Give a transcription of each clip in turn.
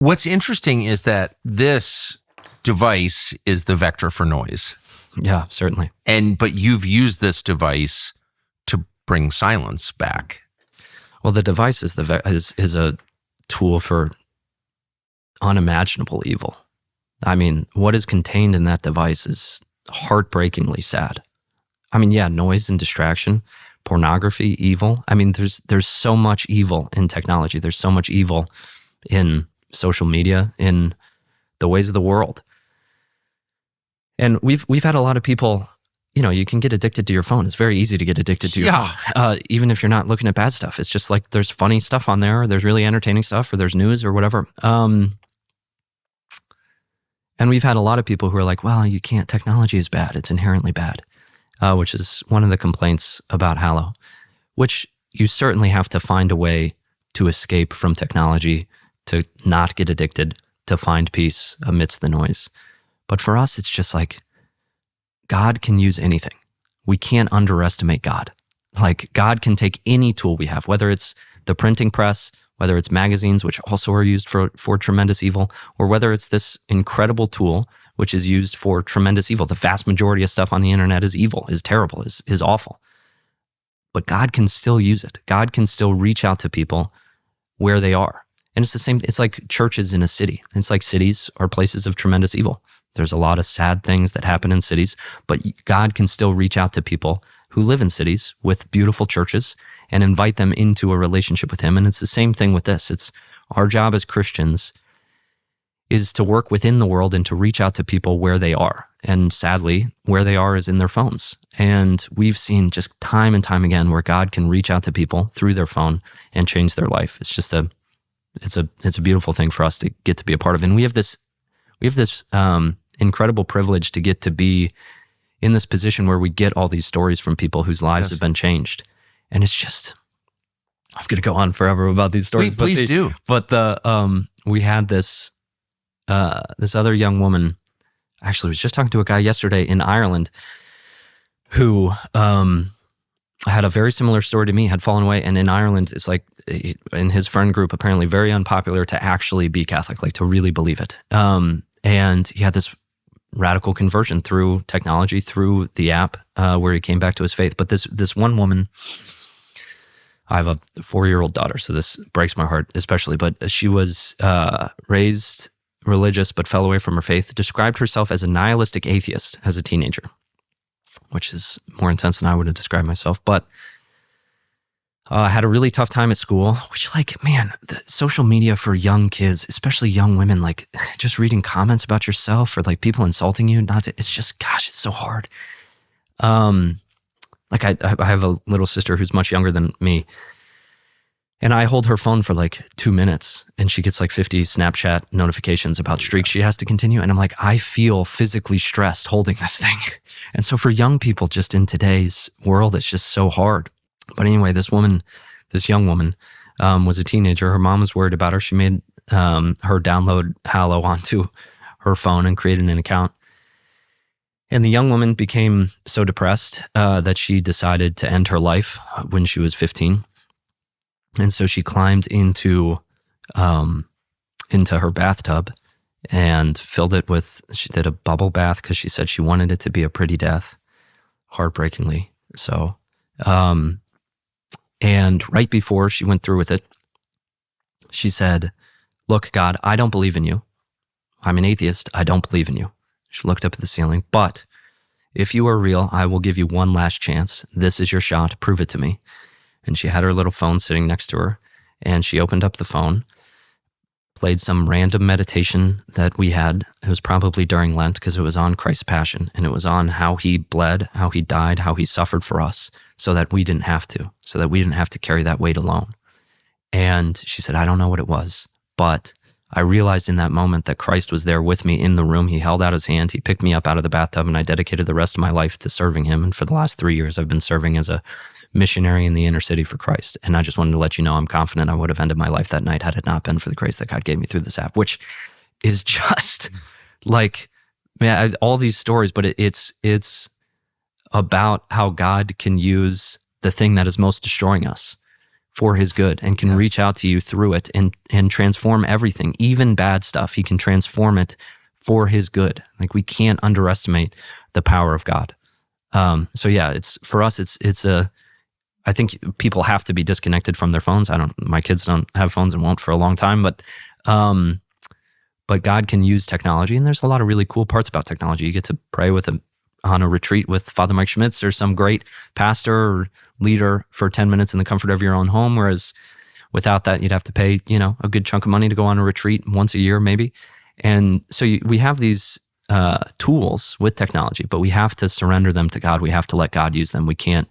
What's interesting is that this device is the vector for noise. Yeah, certainly. But you've used this device to bring silence back. Well, the device is is a tool for unimaginable evil. I mean, what is contained in that device is heartbreakingly sad. I mean, yeah, noise and distraction, pornography, evil. I mean, there's so much evil in technology. There's so much evil in social media, in the ways of the world. And we've had a lot of people, you can get addicted to your phone. It's very easy to get addicted to your phone, even if you're not looking at bad stuff. It's just like there's funny stuff on there, or there's really entertaining stuff, or there's news or whatever. And we've had a lot of people who are like, well, you can't, technology is bad. It's inherently bad, which is one of the complaints about Hallow, which you certainly have to find a way to escape from technology, to not get addicted, to find peace amidst the noise. But for us, it's just like, God can use anything. We can't underestimate God. Like, God can take any tool we have, whether it's the printing press, whether it's magazines, which also are used for tremendous evil, or whether it's this incredible tool, which is used for tremendous evil. The vast majority of stuff on the internet is evil, is terrible, is awful. But God can still use it. God can still reach out to people where they are. And it's the same, it's like churches in a city. It's like cities are places of tremendous evil. There's a lot of sad things that happen in cities, but God can still reach out to people who live in cities with beautiful churches and invite them into a relationship with Him. And it's the same thing with this. It's our job as Christians is to work within the world and to reach out to people where they are. And sadly, where they are is in their phones. And we've seen just time and time again where God can reach out to people through their phone and change their life. It's just it's a beautiful thing for us to get to be a part of. And we have this incredible privilege to get to be in this position where we get all these stories from people whose lives have been changed. And it's just, I'm going to go on forever about these stories. Please do. But we had this other young woman, actually I was just talking to a guy yesterday in Ireland who had a very similar story to me, had fallen away. And in Ireland, it's like, in his friend group, apparently very unpopular to actually be Catholic, like to really believe it. And he had this radical conversion through technology, through the app, where he came back to his faith. But this one woman, I have a 4-year-old daughter, so this breaks my heart especially, but she was raised religious but fell away from her faith, described herself as a nihilistic atheist as a teenager, which is more intense than I would have described myself, but had a really tough time at school, which, like, man, the social media for young kids, especially young women, like just reading comments about yourself or like people insulting you, it's just, gosh, it's so hard. Like I have a little sister who's much younger than me, and I hold her phone for like 2 minutes and she gets like 50 Snapchat notifications about streaks she has to continue. And I'm like, I feel physically stressed holding this thing. And so for young people just in today's world, it's just so hard. But anyway, this young woman was a teenager. Her mom was worried about her. She made her download Hallow onto her phone and created an account. And the young woman became so depressed that she decided to end her life when she was 15. And so she climbed into her bathtub and filled it with, she did a bubble bath because she said she wanted it to be a pretty death, heartbreakingly so. And right before she went through with it, she said, "Look, God, I don't believe in you. I'm an atheist. I don't believe in you." She looked up at the ceiling. "But if you are real, I will give you one last chance. This is your shot. Prove it to me." And she had her little phone sitting next to her, and she opened up the phone, played some random meditation that we had. It was probably during Lent because it was on Christ's Passion, and it was on how he bled, how he died, how he suffered for us so that we didn't have to carry that weight alone. And she said, "I don't know what it was, but I realized in that moment that Christ was there with me in the room. He held out his hand, he picked me up out of the bathtub, and I dedicated the rest of my life to serving him. And for the last 3 years, I've been serving as a missionary in the inner city for Christ. And I just wanted to let you know I'm confident I would have ended my life that night had it not been for the grace that God gave me through this app," which is just like, man, all these stories, but it's about how God can use the thing that is most destroying us for his good and can reach out to you through it and transform everything, even bad stuff. He can transform it for his good. Like, we can't underestimate the power of God. So yeah, for us, I think people have to be disconnected from their phones. My kids don't have phones and won't for a long time, but God can use technology, and there's a lot of really cool parts about technology. You get to pray on a retreat with Father Mike Schmitz or some great pastor or leader for 10 minutes in the comfort of your own home. Whereas without that, you'd have to pay, a good chunk of money to go on a retreat once a year, maybe. And so we have these tools with technology, but we have to surrender them to God. We have to let God use them. We can't,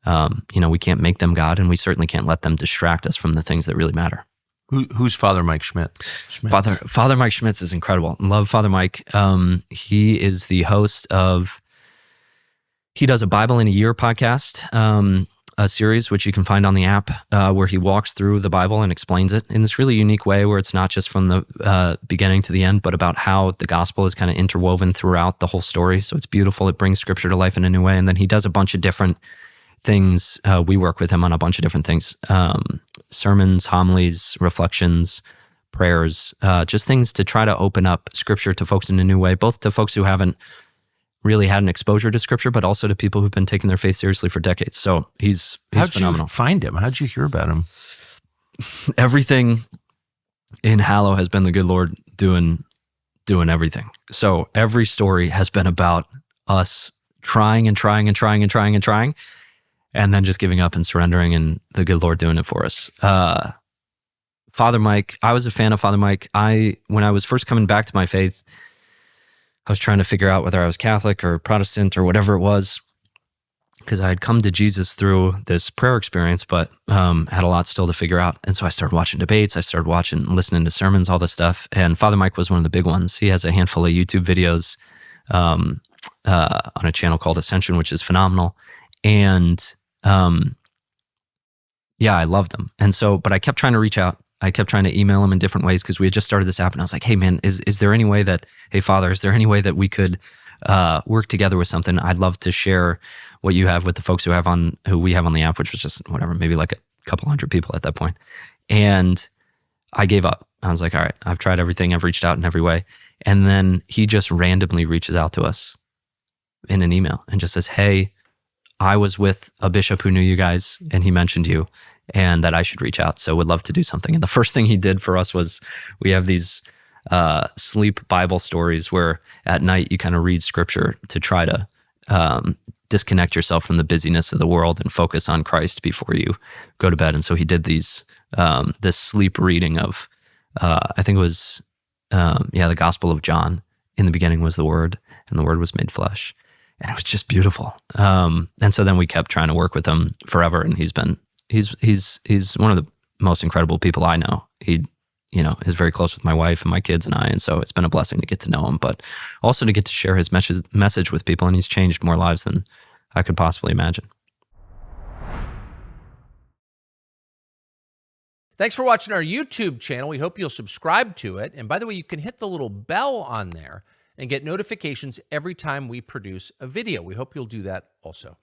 we can't make them God, and we certainly can't let them distract us from the things that really matter. Who's Father Mike Schmitz? Father Mike Schmitz is incredible. Love Father Mike. He is the host of, he does a Bible in a Year podcast, a series which you can find on the app, where he walks through the Bible and explains it in this really unique way, where it's not just from the beginning to the end, but about how the gospel is kind of interwoven throughout the whole story. So it's beautiful. It brings scripture to life in a new way. And then he does a bunch of different things. We work with him on a bunch of different things. Sermons, homilies, reflections, prayers, just things to try to open up scripture to folks in a new way, both to folks who haven't really had an exposure to scripture, but also to people who've been taking their faith seriously for decades. So he's phenomenal. How'd you find him? How'd you hear about him? Everything in Hallow has been the good Lord doing everything. So every story has been about us trying and trying and trying and trying and trying, and then just giving up and surrendering, and the good Lord doing it for us. Father Mike, I was a fan of Father Mike. When I was first coming back to my faith, I was trying to figure out whether I was Catholic or Protestant or whatever it was, because I had come to Jesus through this prayer experience, but had a lot still to figure out. And so I started watching debates. I started listening to sermons, all this stuff. And Father Mike was one of the big ones. He has a handful of YouTube videos on a channel called Ascension, which is phenomenal. And I loved him. And so, but I kept trying to reach out. I kept trying to email him in different ways, because we had just started this app, and I was like, hey man, is there any way that, hey Father, is there any way that we could work together with something? I'd love to share what you have with the folks who we have on the app, which was just whatever, maybe like a couple hundred people at that point. And I gave up. I was like, all right, I've tried everything. I've reached out in every way. And then he just randomly reaches out to us in an email and just says, hey, I was with a bishop who knew you guys, and he mentioned you, and that I should reach out. So would love to do something. And the first thing he did for us was, we have these sleep Bible stories where at night you kind of read scripture to try to disconnect yourself from the busyness of the world and focus on Christ before you go to bed. And so he did this sleep reading of, I think it was, the Gospel of John. In the beginning was the Word, and the Word was made flesh. And it was just beautiful. And so then we kept trying to work with him forever, and he's one of the most incredible people I know. He, is very close with my wife and my kids and I, and so it's been a blessing to get to know him, but also to get to share his message with people, and he's changed more lives than I could possibly imagine. Thanks for watching our YouTube channel. We hope you'll subscribe to it. And by the way, you can hit the little bell on there and get notifications every time we produce a video. We hope you'll do that also.